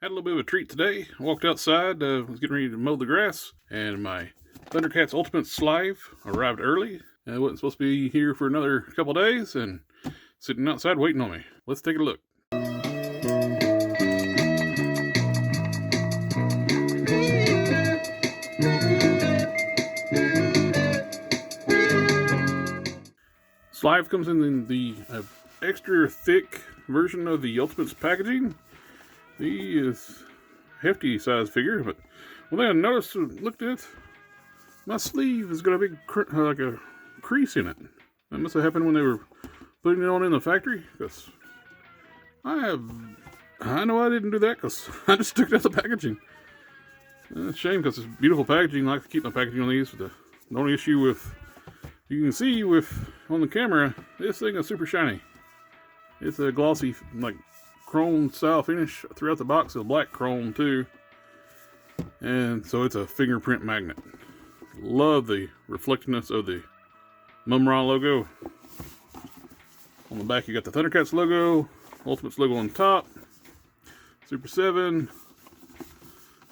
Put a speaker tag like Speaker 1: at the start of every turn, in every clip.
Speaker 1: Had a little bit of a treat today. I walked outside, was getting ready to mow the grass, and my ThunderCats Ultimates Slithe arrived early. It wasn't supposed to be here for another couple days, and sitting outside waiting on me. Let's take a look. Slithe comes in the extra thick version of the Ultimates packaging. He is a hefty size figure, but one thing I noticed, looked at it, my sleeve has got a big, like a crease in it. That must have happened when they were putting it on in the factory, because I know I didn't do that, because I just took it out of the packaging. And it's a shame, because it's beautiful packaging. I like to keep my packaging on these, but the only issue with, you can see with, on the camera, this thing is super shiny. It's a glossy, like, chrome style finish throughout the box. It's black chrome too, and so it's a fingerprint magnet. Love the reflectiveness of the Mumra logo. On the back you got the ThunderCats logo, Ultimates logo on top, Super7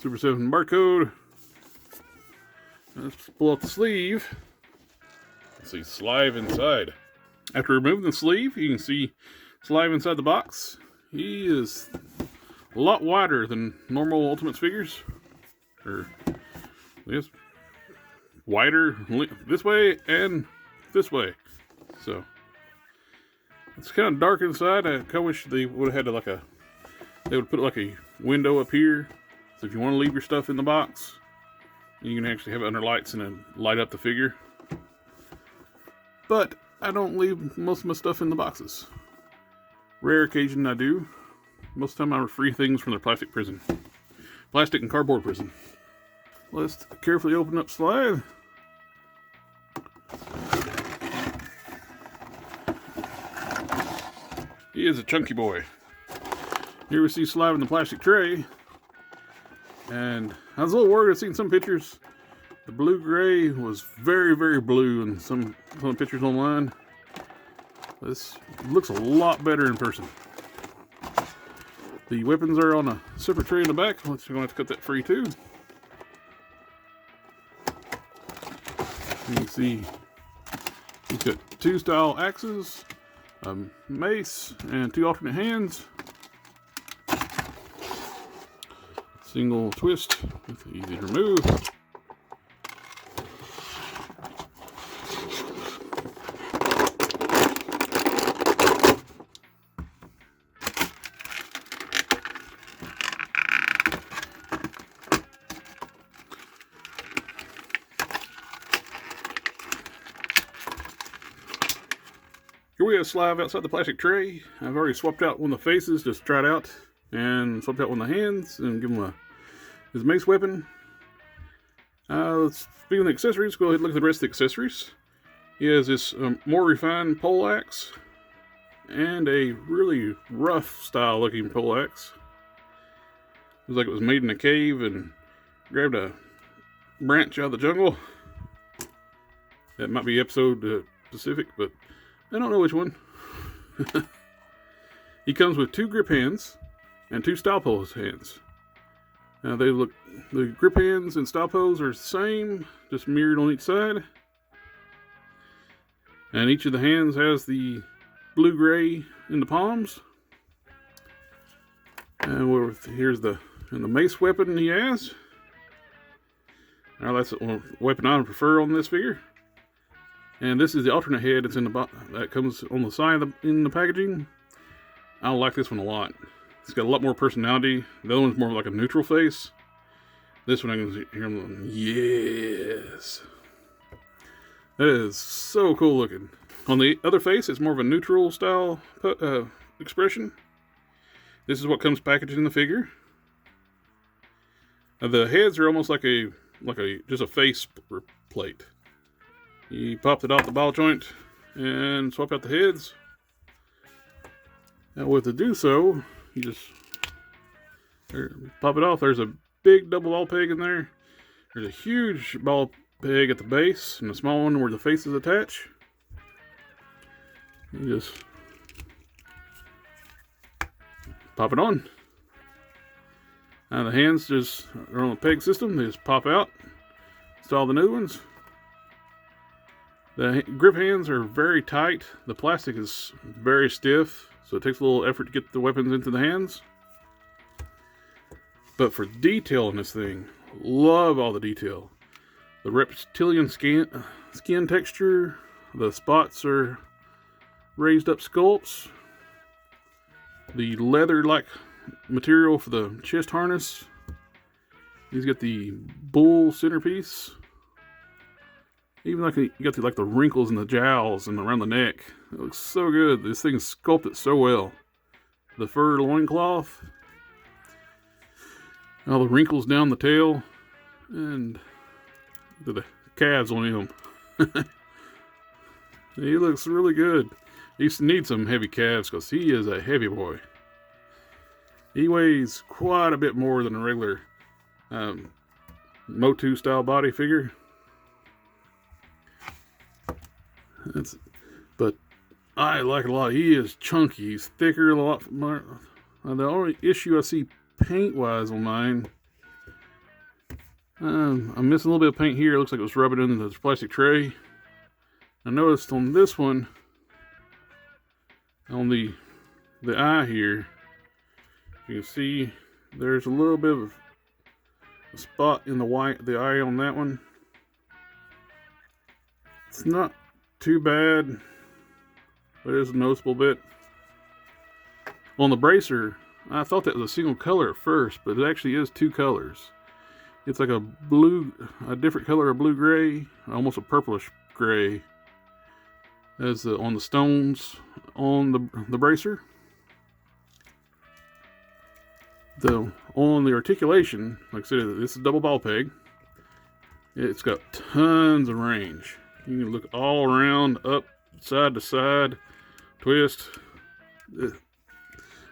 Speaker 1: barcode. Let's pull out the sleeve. Let's see Slithe inside. After removing the sleeve, you can see Slithe inside the box. He is a lot wider than normal Ultimates figures. Or, yes, wider this way and this way. So, it's kind of dark inside. I kind of wish they would have had they would put like a window up here. So if you want to leave your stuff in the box, you can actually have it under lights and then light up the figure. But I don't leave most of my stuff in the boxes. Rare occasion I do. Most of the time I free things from their plastic and cardboard prison. Let's carefully open up Slithe. He is a chunky boy. Here we see Slithe in the plastic tray. And I was a little worried. I've seen some pictures. The blue-gray was very, very blue in some pictures online. This looks a lot better in person. The weapons are on a separate tray in the back. We're going to have to cut that free too. You can see he's got two style axes, a mace, and two alternate hands. Single twist, it's easy to remove. Here we have Slithe outside the plastic tray. I've already swapped out one of the faces, just tried out, and swapped out one of the hands, and give him his mace weapon. Speaking of the accessories, go ahead and look at the rest of the accessories. He has this more refined pole axe, and a really rough style looking pole axe. Looks like it was made in a cave and grabbed a branch out of the jungle. That might be episode specific, but I don't know which one. He comes with two grip hands and two style pose hands. Now the grip hands and style pose are the same, just mirrored on each side. And each of the hands has the blue-gray in the palms. And here's the mace weapon he has. Now that's the weapon I prefer on this figure. And this is the alternate head that's in the box that comes on the side in the packaging. I like this one a lot. It's got a lot more personality. The other one's more like a neutral face. This one I can hear him going, yes. That is so cool looking. On the other face, it's more of a neutral style expression. This is what comes packaged in the figure. The heads are almost like just a face plate. You popped it off the ball joint and swap out the heads. Now to do so, you just pop it off. There's a big double ball peg in there. There's a huge ball peg at the base and a small one where the faces attach. You just pop it on. The hands just are on the peg system. They just pop out. Install the new ones. The grip hands are very tight. The plastic is very stiff, so it takes a little effort to get the weapons into the hands. But for detail in this thing, love all the detail. The reptilian skin texture, the spots are raised up sculpts. The leather-like material for the chest harness. He's got the bull centerpiece. Even like you got the wrinkles in the jowls and around the neck. It looks so good. This thing is sculpted so well. The fur loincloth. All the wrinkles down the tail. And the calves on him. He looks really good. He needs some heavy calves because he is a heavy boy. He weighs quite a bit more than a regular Motu style body figure. But I like it a lot. He is chunky. He's thicker a lot more. The only issue I see paint wise on mine, I'm missing a little bit of paint here. It looks like it was rubbing into this plastic tray. I noticed on this one, on the eye here, you can see there's a little bit of a spot in the eye on that one. It's not too bad, but it is a noticeable bit. On the bracer, I thought that was a single color at first, but it actually is two colors. It's like a different color of blue-gray, almost a purplish gray, as on the stones on the bracer. On the articulation, like I said, this is double ball peg. It's got tons of range. You can look all around, up, side to side, twist.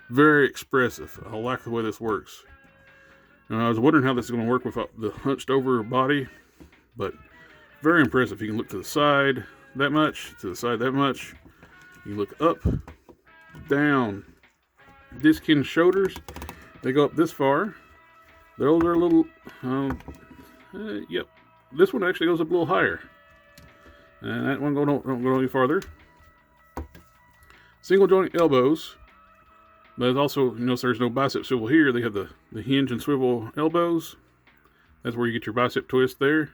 Speaker 1: Very expressive. I like the way this works. I was wondering how this is going to work with the hunched over body, but very impressive. You can look to the side that much, to the side that much. You look up, down. Disc-hinge shoulders, they go up this far. Those are a little, yep. This one actually goes up a little higher. And that one don't go any farther. Single joint elbows. But also, you notice there's no bicep swivel here. They have the hinge and swivel elbows. That's where you get your bicep twist there.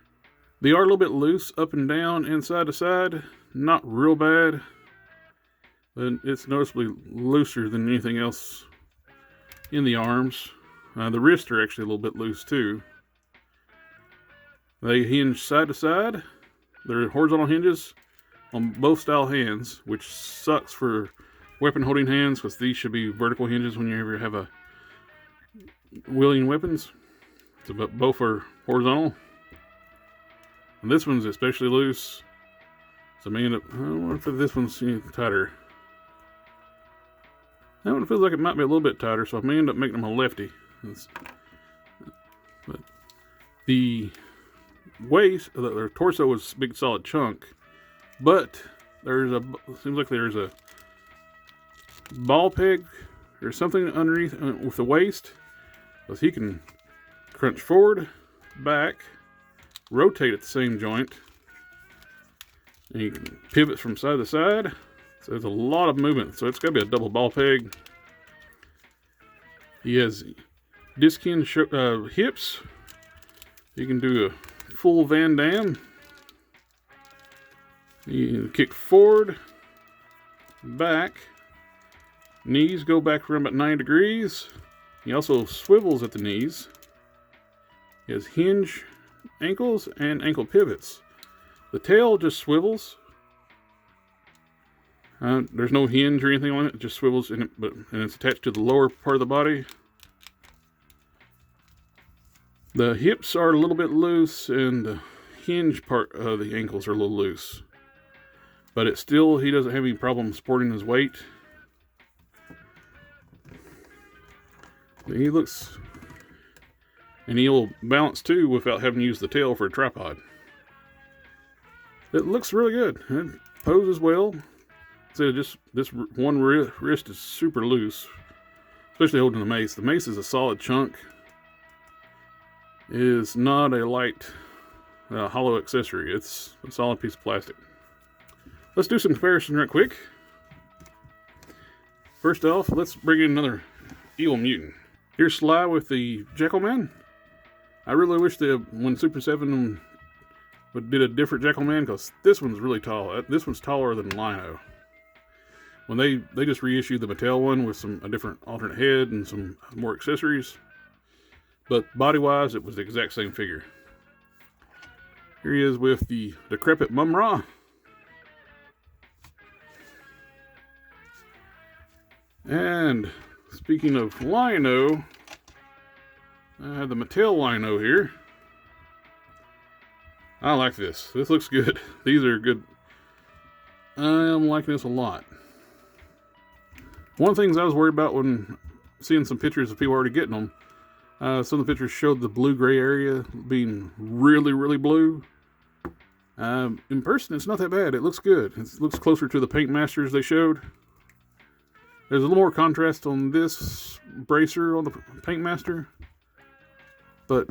Speaker 1: They are a little bit loose up and down and side to side. Not real bad. But it's noticeably looser than anything else in the arms. The wrists are actually a little bit loose too. They hinge side to side. They're horizontal hinges on both style hands, which sucks for weapon holding hands because these should be vertical hinges when you ever have a wielding weapons. So, but both are horizontal. And this one's especially loose. So I may end up, I wonder if this one's tighter. That one feels like it might be a little bit tighter, so I may end up making them a lefty. But the waist, their torso is a big solid chunk, but seems like there's a ball peg or something underneath with the waist, because he can crunch forward, back, rotate at the same joint, and you can pivot from side to side. So there's a lot of movement. So it's got to be a double ball peg. He has disc-hinge hips. You can do a full Van Damme. You can kick forward, back. Knees go back around about 9 degrees. He also swivels at the knees. He has hinge ankles and ankle pivots. The tail just swivels. There's no hinge or anything on it. It just swivels in it, and it's attached to the lower part of the body. The hips are a little bit loose, and the hinge part of the ankles are a little loose. But it still, he doesn't have any problem supporting his weight. He looks, and he'll balance too without having to use the tail for a tripod. It looks really good. It poses well. So just this one wrist is super loose, especially holding the mace. The mace is a solid chunk. is not a light hollow accessory. It's a solid piece of plastic. Let's do some comparison right quick. First off, let's bring in another evil mutant. Here's Sly with the Jackal Man. I really wish that when Super7 did a different Jackal Man, because this one's really tall. This one's taller than Lino. When they just reissued the Mattel one with a different alternate head and some more accessories. But body-wise, it was the exact same figure. Here he is with the decrepit Mum-Ra. And speaking of Lino, I have the Mattel Lino here. I like this. This looks good. These are good. I am liking this a lot. One of the things I was worried about when seeing some pictures of people already getting them, some of the pictures showed the blue-gray area being really, really blue. In person, it's not that bad. It looks good. It looks closer to the Paint Masters they showed. There's a little more contrast on this bracer on the Paint Master. But,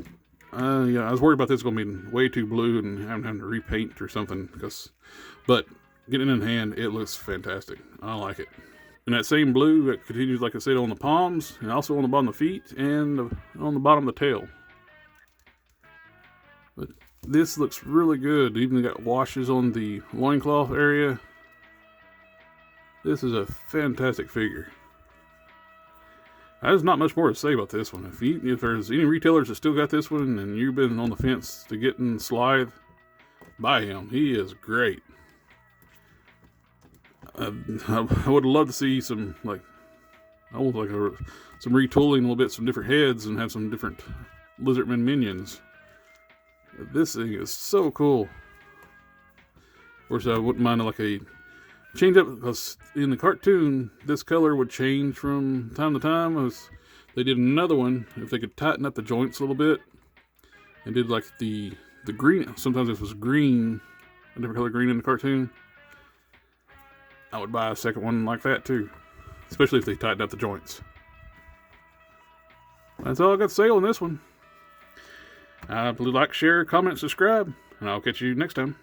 Speaker 1: yeah, I was worried about this going to be way too blue and having to repaint or something. But getting it in hand, it looks fantastic. I like it. And that same blue, it continues, like I said, on the palms, and also on the bottom of the feet, and on the bottom of the tail. But this looks really good. Even got washes on the loincloth area. This is a fantastic figure. There's not much more to say about this one. If there's any retailers that still got this one, and you've been on the fence to getting Slithe, buy him. He is great. I would love to see some some retooling a little bit, some different heads, and have some different Lizardman minions. This thing is so cool. Of course, I wouldn't mind like a change up, because in the cartoon, this color would change from time to time. As they did another one, if they could tighten up the joints a little bit, and did like the green. Sometimes it was green, a different color green in the cartoon. I would buy a second one like that too, especially if they tightened up the joints. That's all I got to say on this one. Please like, share, comment, subscribe, and I'll catch you next time.